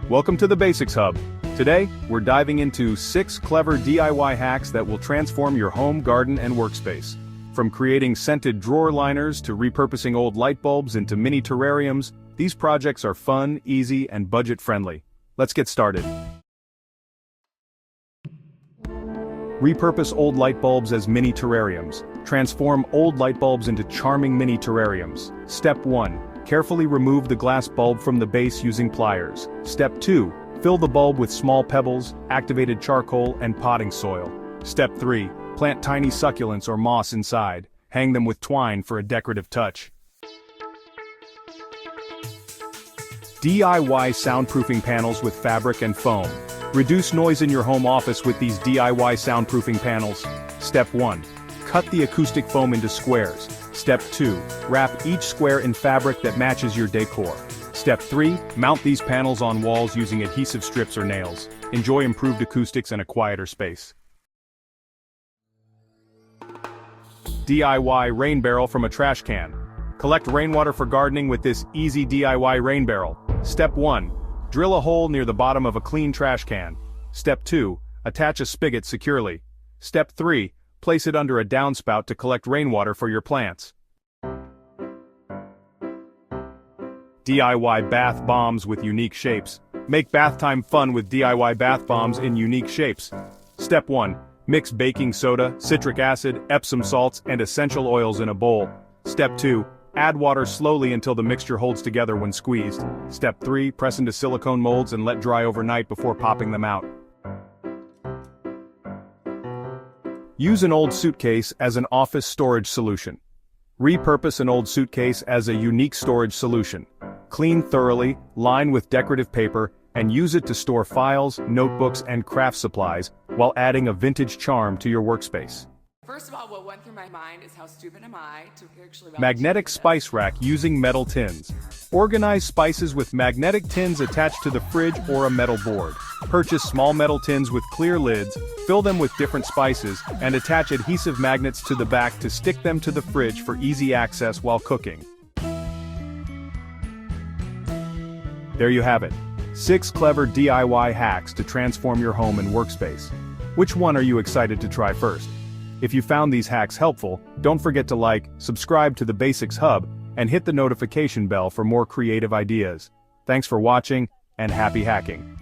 Welcome to the Basics Hub. Today, we're diving into 6 clever DIY hacks that will transform your home, garden, and workspace. From creating scented drawer liners to repurposing old light bulbs into mini terrariums, these projects are fun, easy, and budget-friendly. Let's get started. Repurpose old light bulbs as mini terrariums. Transform old light bulbs into charming mini terrariums. Step 1. Carefully remove the glass bulb from the base using pliers. Step 2. Fill the bulb with small pebbles, activated charcoal, and potting soil. Step 3. Plant tiny succulents or moss inside. Hang them with twine for a decorative touch. DIY soundproofing panels with fabric and foam. Reduce noise in your home office with these DIY soundproofing panels. Step 1. Cut the acoustic foam into squares. Step 2. Wrap each square in fabric that matches your decor. Step 3. Mount these panels on walls using adhesive strips or nails. Enjoy improved acoustics and a quieter space. DIY rain barrel from a trash can. Collect rainwater for gardening with this easy DIY rain barrel. Step 1. Drill a hole near the bottom of a clean trash can. Step 2. Attach a spigot securely. Step 3. Place it under a downspout to collect rainwater for your plants. DIY bath bombs with unique shapes. Make bath time fun with DIY bath bombs in unique shapes. Step 1. Mix baking soda, citric acid, Epsom salts, and essential oils in a bowl. Step 2. Add water slowly until the mixture holds together when squeezed. Step 3. Press into silicone molds and let dry overnight before popping them out. Use an old suitcase as an office storage solution. Repurpose an old suitcase as a unique storage solution. Clean thoroughly, line with decorative paper, and use it to store files, notebooks, and craft supplies, while adding a vintage charm to your workspace. First of all, what went through my mind is how stupid am I to actually... Magnetic spice rack using metal tins. Organize spices with magnetic tins attached to the fridge or a metal board. Purchase small metal tins with clear lids, fill them with different spices, and attach adhesive magnets to the back to stick them to the fridge for easy access while cooking. There you have it. 6 clever DIY hacks to transform your home and workspace. Which one are you excited to try first? If you found these hacks helpful, don't forget to like, subscribe to the Basics Hub, and hit the notification bell for more creative ideas. Thanks for watching, and happy hacking!